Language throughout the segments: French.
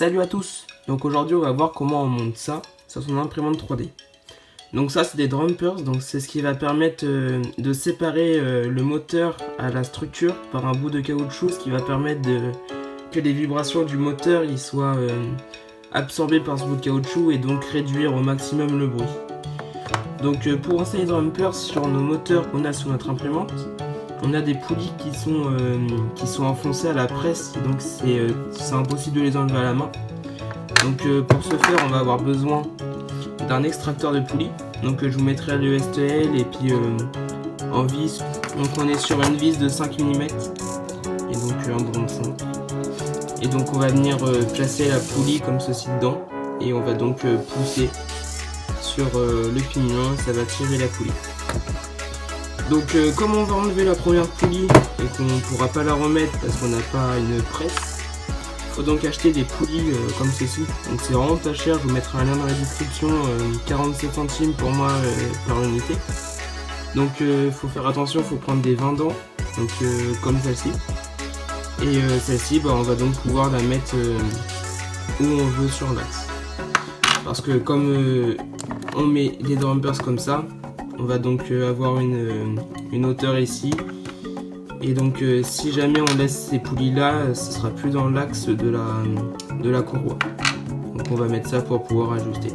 Salut à tous. Donc aujourd'hui on va voir comment on monte ça sur son imprimante 3D. Donc ça c'est des drumpers, donc c'est ce qui va permettre de séparer le moteur à la structure par un bout de caoutchouc, ce qui va permettre que les vibrations du moteur ils soient absorbées par ce bout de caoutchouc et donc réduire au maximum le bruit. Donc pour installer les drumpers sur nos moteurs qu'on a sur notre imprimante, on a des poulies qui sont enfoncées à la presse, donc c'est impossible de les enlever à la main. Donc pour ce faire, on va avoir besoin d'un extracteur de poulie. Donc je vous mettrai le STL et puis en vis. Donc on est sur une vis de 5 mm et donc un bron de 5. Et donc on va venir placer la poulie comme ceci dedans et on va donc pousser sur le pignon, ça va tirer la poulie. Donc comme on va enlever la première poulie et qu'on ne pourra pas la remettre parce qu'on n'a pas une presse, il faut donc acheter des poulies comme ceci. Donc c'est vraiment pas cher, je vous mettrai un lien dans la description, 47 centimes pour moi par unité. Donc il faut faire attention, il faut prendre des 20 dents, donc comme celle-ci. Et celle-ci, on va donc pouvoir la mettre où on veut sur l'axe. Parce que comme on met les drumpers comme ça, on va donc avoir une hauteur ici. Et donc si jamais on laisse ces poulies là, ce sera plus dans l'axe de la courroie. Donc on va mettre ça pour pouvoir ajuster.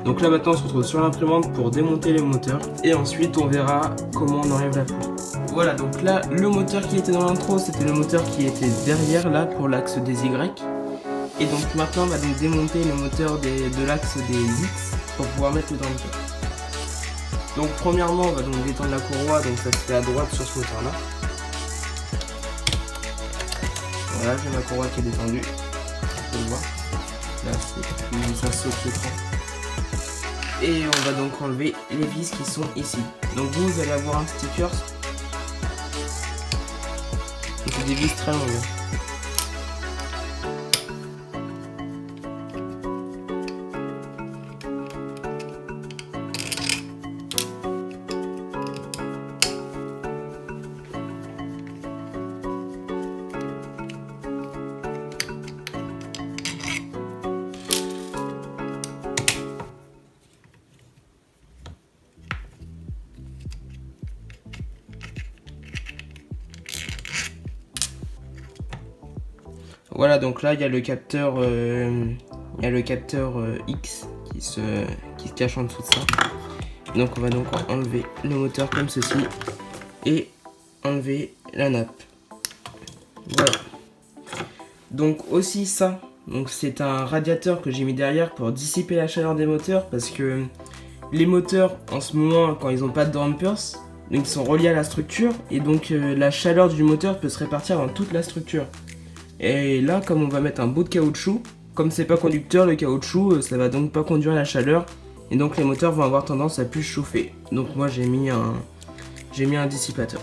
Donc là maintenant on se retrouve sur l'imprimante pour démonter les moteurs. Et ensuite on verra comment on enlève la poulie. Voilà, donc là le moteur qui était dans l'intro, c'était le moteur qui était derrière là pour l'axe des Y. Et donc maintenant on va donc démonter le moteur de l'axe des X pour pouvoir mettre le drumpers. Donc premièrement on va donc détendre la courroie, donc ça se fait à droite sur ce moteur là. Voilà, j'ai ma courroie qui est détendue, vous pouvez le voir. Là ça saute l'écran. Et on va donc enlever les vis qui sont ici. Donc vous allez avoir un sticker. C'est des vis très longues. Voilà, donc là il y a le capteur, X qui se cache en dessous de ça. Donc on va donc enlever le moteur comme ceci et enlever la nappe. Voilà. Donc aussi ça, donc c'est un radiateur que j'ai mis derrière pour dissiper la chaleur des moteurs, parce que les moteurs en ce moment quand ils n'ont pas de drumpers, ils sont reliés à la structure et donc la chaleur du moteur peut se répartir dans toute la structure. Et là, comme on va mettre un bout de caoutchouc, comme c'est pas conducteur, le caoutchouc, ça va donc pas conduire la chaleur. Et donc les moteurs vont avoir tendance à plus chauffer. Donc moi j'ai mis un dissipateur.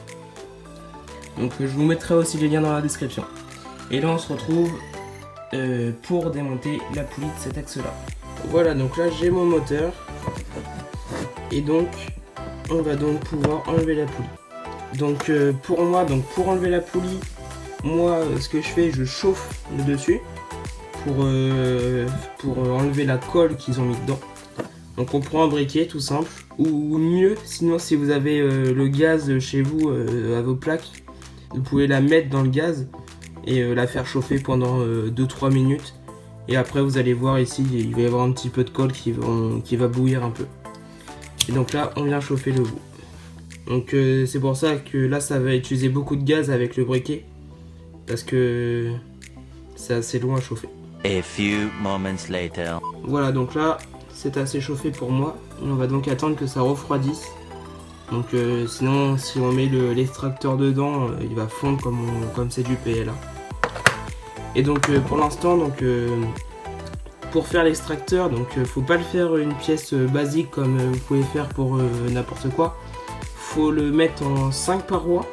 Donc je vous mettrai aussi les liens dans la description. Et là on se retrouve pour démonter la poulie de cet axe là. Voilà, donc là j'ai mon moteur. Et donc on va donc pouvoir enlever la poulie. Donc pour enlever la poulie, moi ce que je fais, je chauffe le dessus pour enlever la colle qu'ils ont mis dedans. Donc on prend un briquet tout simple, ou mieux sinon si vous avez le gaz chez vous à vos plaques, vous pouvez la mettre dans le gaz et la faire chauffer pendant 2-3 minutes. Et après vous allez voir ici, il va y avoir un petit peu de colle qui va bouillir un peu. Et donc là on vient chauffer le bout. Donc c'est pour ça que là ça va utiliser beaucoup de gaz avec le briquet, parce que c'est assez long à chauffer. A few moments later. Voilà, donc là c'est assez chauffé pour moi. Et on va donc attendre que ça refroidisse. Donc sinon si on met l'extracteur dedans, il va fondre comme c'est du PLA. Et donc pour l'instant, pour faire l'extracteur, faut pas le faire une pièce basique comme vous pouvez faire pour n'importe quoi. Faut le mettre en 5 parois.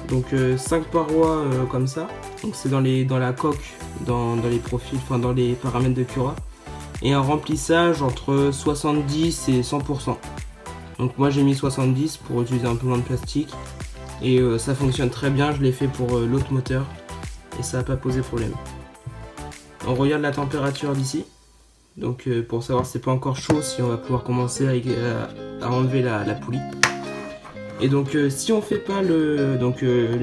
Donc 5 parois comme ça. Donc c'est dans la coque, dans les profils, enfin dans les paramètres de Cura. Et un remplissage entre 70 et 100%. Donc moi j'ai mis 70 pour utiliser un peu moins de plastique. Et ça fonctionne très bien, je l'ai fait pour l'autre moteur. Et ça n'a pas posé problème. on regarde la température d'ici. Donc pour savoir si c'est pas encore chaud, si on va pouvoir commencer à enlever la poulie. Et donc si on fait pas le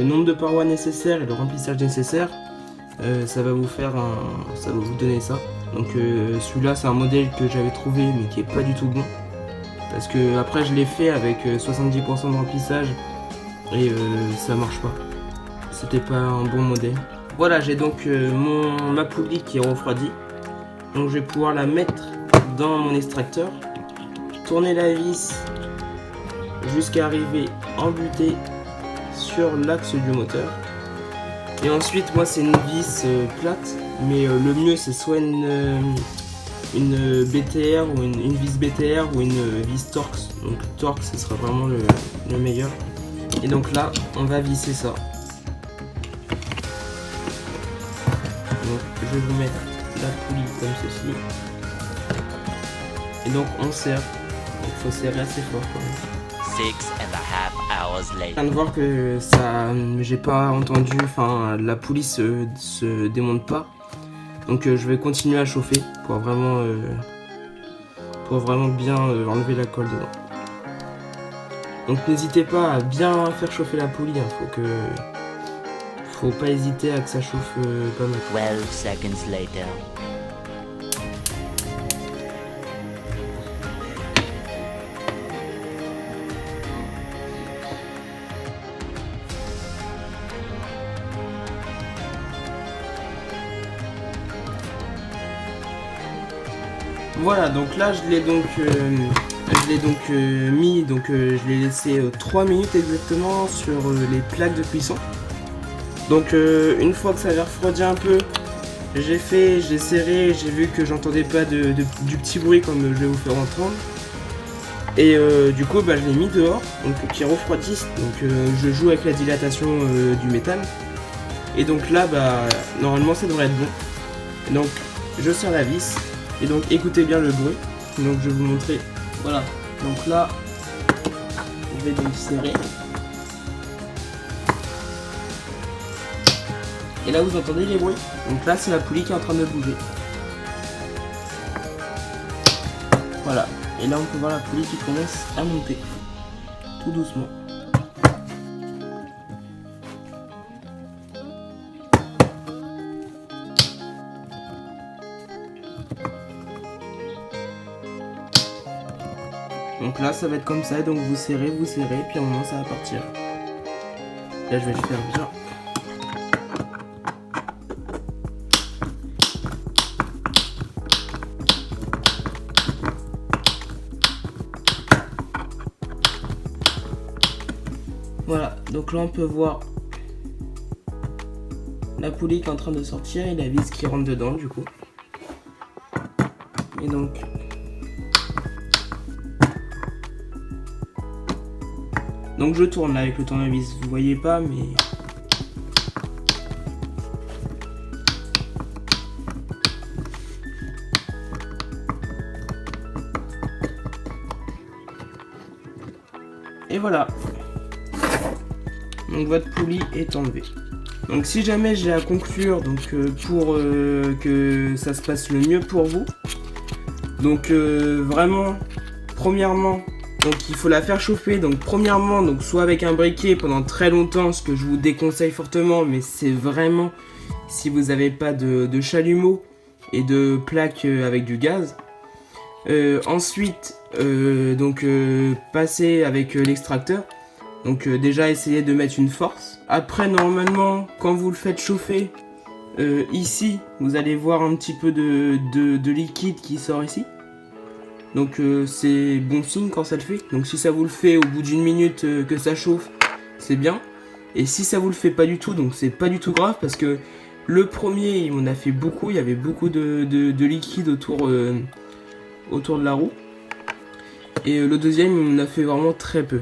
nombre de parois nécessaires et le remplissage nécessaire, ça va vous donner ça. Donc celui-là c'est un modèle que j'avais trouvé mais qui est pas du tout bon. Parce que après je l'ai fait avec 70% de remplissage et ça marche pas. C'était pas un bon modèle. Voilà, j'ai donc ma poulie qui est refroidie. Donc je vais pouvoir la mettre dans mon extracteur, tourner la vis jusqu'à arriver embutée sur l'axe du moteur. Et ensuite moi c'est une vis plate, mais le mieux c'est soit une BTR ou une vis BTR ou une vis Torx. Donc Torx ce sera vraiment le meilleur. Et donc là on va visser ça. Donc je vais vous mettre la poulie comme ceci. Et donc on serre. Il faut serrer assez fort quand même. 6.5 hours later. Je viens de voir que ça, j'ai pas entendu, enfin la poulie se démonte pas. Donc je vais continuer à chauffer pour vraiment bien enlever la colle dedans. Donc n'hésitez pas à bien faire chauffer la poulie, hein. Faut pas hésiter à que ça chauffe pas mal. 12 seconds later. Voilà, donc là je l'ai mis, je l'ai laissé 3 minutes exactement sur les plaques de cuisson. Donc une fois que ça avait refroidi un peu, j'ai serré, j'ai vu que j'entendais pas du petit bruit comme je vais vous faire entendre. Et du coup je l'ai mis dehors, donc pour qu'il refroidisse. Donc je joue avec la dilatation du métal. Et donc là normalement ça devrait être bon. Et donc je serre la vis. Et donc écoutez bien le bruit. Donc je vais vous montrer. Voilà. Donc là je vais donc serrer. Et là vous entendez les bruits. Donc là c'est la poulie qui est en train de bouger. Voilà. Et là on peut voir la poulie qui commence à monter. Tout doucement. Donc là ça va être comme ça, donc vous serrez, puis à un moment ça va partir. Là je vais le faire bien. Voilà, donc là on peut voir la poulie qui est en train de sortir et la vis qui rentre dedans du coup. Et donc je tourne là avec le tournevis, vous voyez pas mais... Et voilà. Donc votre poulie est enlevée. Donc si jamais j'ai à conclure, pour que ça se passe le mieux pour vous, donc vraiment, premièrement, donc il faut la faire chauffer. Donc premièrement, soit avec un briquet pendant très longtemps, ce que je vous déconseille fortement, mais c'est vraiment si vous n'avez pas de chalumeau et de plaques avec du gaz. Ensuite, passer avec l'extracteur. Donc déjà essayez de mettre une force. Après normalement quand vous le faites chauffer, ici vous allez voir un petit peu de liquide qui sort ici. Donc c'est bon signe quand ça le fait. Donc si ça vous le fait au bout d'une minute que ça chauffe, c'est bien. Et si ça vous le fait pas du tout, donc c'est pas du tout grave parce que le premier on a fait beaucoup, il y avait beaucoup de liquide autour de la roue. Et le deuxième on a fait vraiment très peu.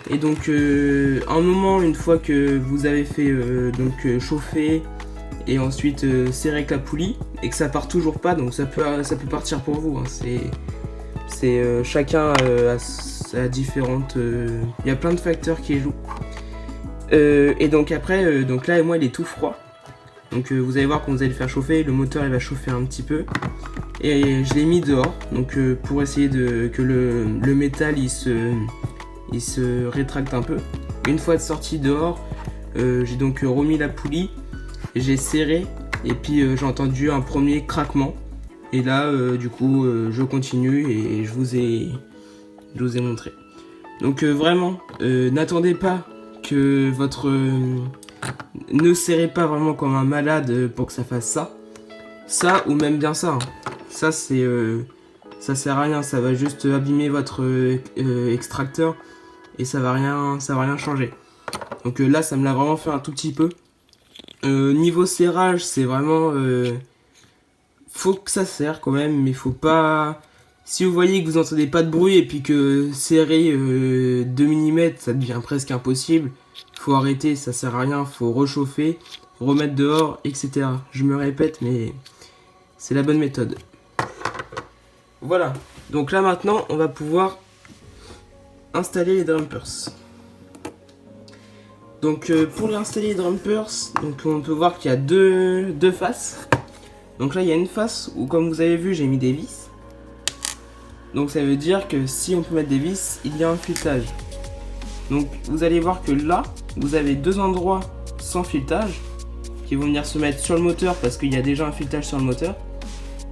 Et donc un moment, une fois que vous avez fait chauffer et ensuite serrer avec la poulie et que ça part toujours pas, donc ça peut partir pour vous, hein. C'est chacun a différentes, il y a plein de facteurs qui jouent. Et donc après, donc là moi il est tout froid. Donc vous allez voir quand vous allez le faire chauffer, le moteur il va chauffer un petit peu. Et je l'ai mis dehors, donc pour essayer que le métal il se rétracte un peu. Une fois sorti dehors, j'ai donc remis la poulie, j'ai serré et puis j'ai entendu un premier craquement. Et là du coup je continue et je vous ai montré. Donc vraiment, n'attendez pas que ne serrez pas vraiment comme un malade pour que ça fasse ça. Ça ou même bien ça. Hein. Ça ça sert à rien, ça va juste abîmer votre extracteur et ça va rien changer. Donc là ça me l'a vraiment fait un tout petit peu. Niveau serrage, c'est vraiment faut que ça serre quand même, mais faut pas. Si vous voyez que vous entendez pas de bruit et puis que serrer 2 mm ça devient presque impossible, faut arrêter, ça sert à rien, faut réchauffer, remettre dehors, etc. Je me répète, mais c'est la bonne méthode. Voilà, donc là maintenant on va pouvoir installer les drumpers. Donc pour installer les drumpers, donc on peut voir qu'il y a deux faces. Donc là il y a une face où, comme vous avez vu, j'ai mis des vis. Donc ça veut dire que si on peut mettre des vis, il y a un filetage. Donc vous allez voir que là, vous avez 2 endroits sans filetage qui vont venir se mettre sur le moteur parce qu'il y a déjà un filetage sur le moteur.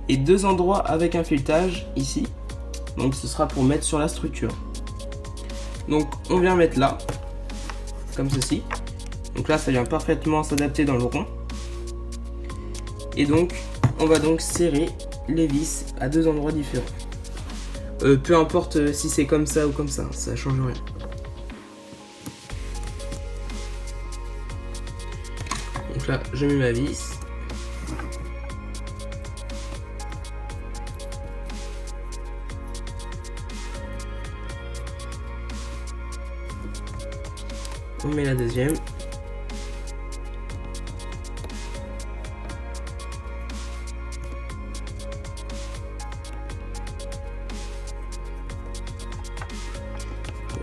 Et 2 endroits avec un filetage ici. Donc ce sera pour mettre sur la structure. Donc on vient mettre là, comme ceci. Donc là ça vient parfaitement s'adapter dans le rond. Et donc on va donc serrer les vis à 2 endroits différents. Peu importe si c'est comme ça ou comme ça change rien. Donc là, je mets ma vis. On met la deuxième.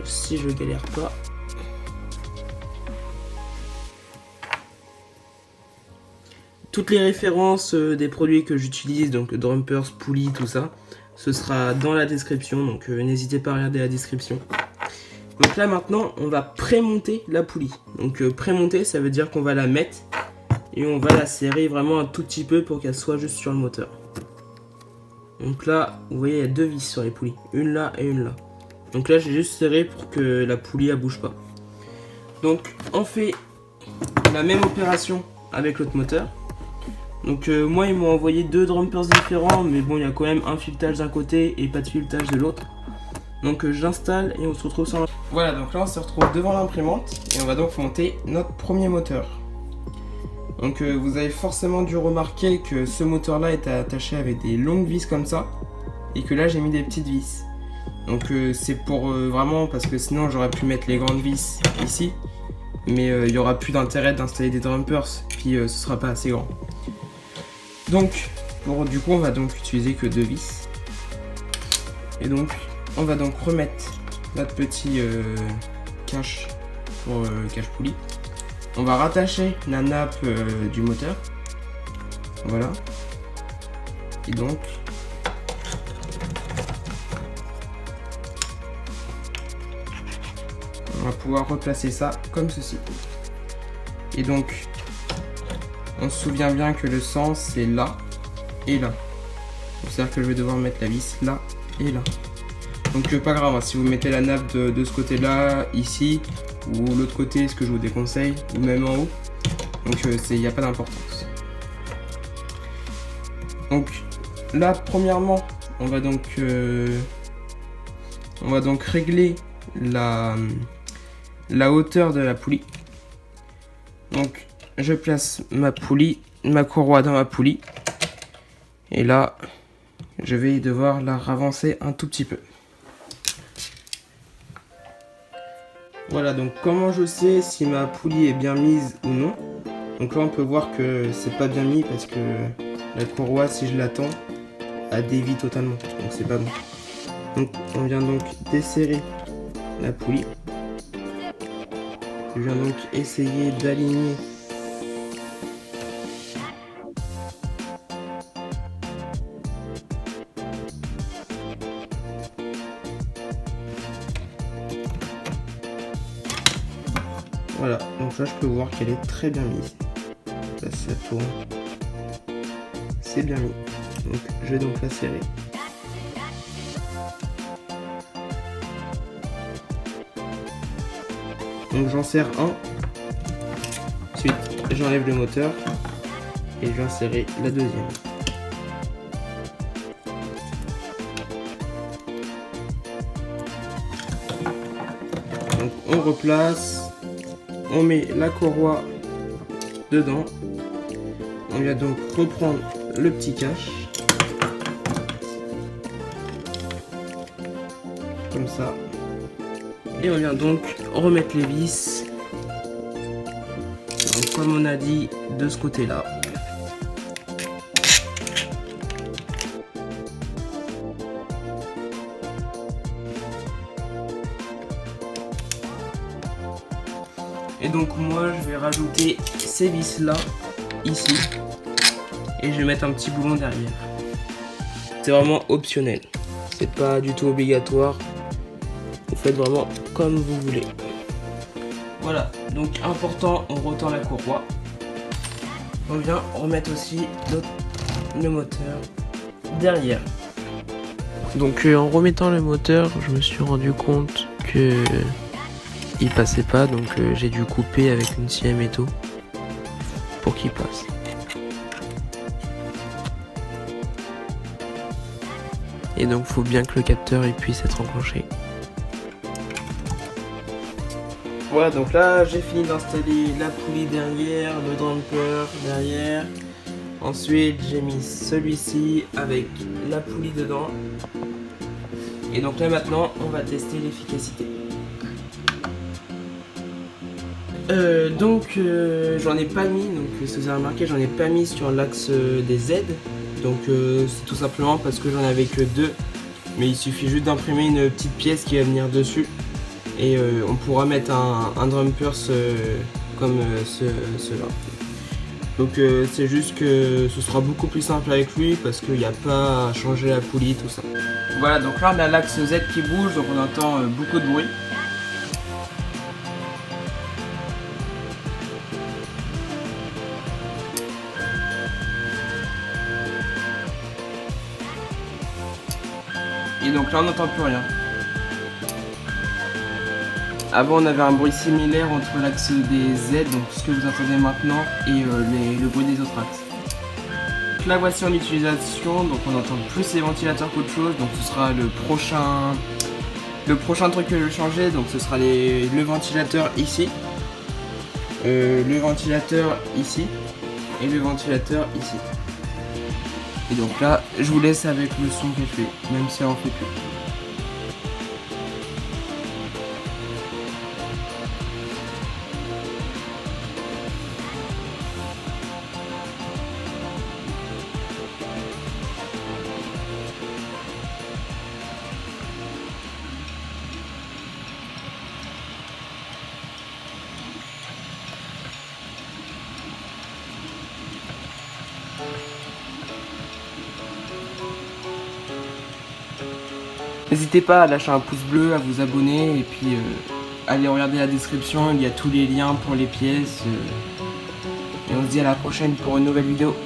Si je galère pas. Toutes les références des produits que j'utilise, donc drumpers, poulies, tout ça, ce sera dans la description, donc n'hésitez pas à regarder la description. Donc là maintenant, on va prémonter la poulie. Donc prémonter, ça veut dire qu'on va la mettre et on va la serrer vraiment un tout petit peu pour qu'elle soit juste sur le moteur. Donc là, vous voyez, il y a 2 vis sur les poulies, une là et une là. Donc là j'ai juste serré pour que la poulie elle bouge pas. Donc on fait la même opération avec l'autre moteur. Donc moi ils m'ont envoyé 2 drumpers différents, mais bon il y a quand même un filetage d'un côté et pas de filetage de l'autre. Donc j'installe et on se retrouve sur. Voilà, donc là on se retrouve devant l'imprimante et on va donc monter notre premier moteur. Donc vous avez forcément dû remarquer que ce moteur là est attaché avec des longues vis comme ça et que là j'ai mis des petites vis. Donc c'est pour vraiment, parce que sinon j'aurais pu mettre les grandes vis ici, mais il n'y aura plus d'intérêt d'installer des drumpers, puis ce sera pas assez grand. Donc du coup on va donc utiliser que 2 vis. Et donc on va donc remettre notre petit cache pour cache poulie. On va rattacher la nappe du moteur. Voilà. Et donc on va pouvoir replacer ça comme ceci. Et donc on se souvient bien que le sens c'est là et là. C'est-à-dire que je vais devoir mettre la vis là et là. Donc pas grave, hein, si vous mettez la nappe de ce côté là, ici, ou l'autre côté, ce que je vous déconseille, ou même en haut. Donc il n'y a pas d'importance. Donc là premièrement on va donc régler la hauteur de la poulie. Donc je place ma courroie dans ma poulie et là je vais devoir la ravancer un tout petit peu. Voilà, donc comment je sais si ma poulie est bien mise ou non? Donc là on peut voir que c'est pas bien mis parce que la courroie, si je l'attends, elle dévie totalement, donc c'est pas bon. Donc on vient donc desserrer la poulie. Je viens donc essayer d'aligner Voilà, donc là je peux voir qu'elle est très bien mise. Là ça tourne. C'est bien mis. Donc je vais donc la serrer. Donc j'en serre un. Ensuite j'enlève le moteur. Et je vais insérer la deuxième. Donc on replace. On met la courroie dedans. On vient donc reprendre le petit cache. Comme ça. Et on vient donc remettre les vis. Donc comme on a dit, de ce côté-là. Et donc moi je vais rajouter ces vis là ici et je vais mettre un petit boulon derrière. C'est vraiment optionnel, c'est pas du tout obligatoire, vous faites vraiment comme vous voulez. Voilà, donc important, on retend la courroie. On vient remettre aussi le moteur derrière. Donc en remettant le moteur, je me suis rendu compte que il passait pas, donc j'ai dû couper avec une scie à métaux pour qu'il passe. Et donc faut bien que le capteur il puisse être enclenché. Voilà, donc là j'ai fini d'installer la poulie derrière, le damper derrière. Ensuite j'ai mis celui-ci avec la poulie dedans. Et donc là maintenant on va tester l'efficacité. J'en ai pas mis, donc si vous avez remarqué, j'en ai pas mis sur l'axe des Z. Donc c'est tout simplement parce que j'en avais que deux. Mais il suffit juste d'imprimer une petite pièce qui va venir dessus. Et on pourra mettre un drumpers comme cela. Donc c'est juste que ce sera beaucoup plus simple avec lui parce qu'il n'y a pas à changer la poulie, tout ça. Voilà, donc là on a l'axe Z qui bouge, donc on entend beaucoup de bruit. Et donc là on n'entend plus rien. Avant on avait un bruit similaire entre l'axe des Z, donc ce que vous entendez maintenant, et le bruit des autres axes. Donc là voici en utilisation, donc on entend plus les ventilateurs qu'autre chose, donc ce sera le prochain truc que je vais changer, donc ce sera le ventilateur ici, le ventilateur ici, et le ventilateur ici. Et donc là, je vous laisse avec le son qu'elle fait, même si elle en fait plus. N'hésitez pas à lâcher un pouce bleu, à vous abonner et puis allez regarder la description, il y a tous les liens pour les pièces. Et on se dit à la prochaine pour une nouvelle vidéo.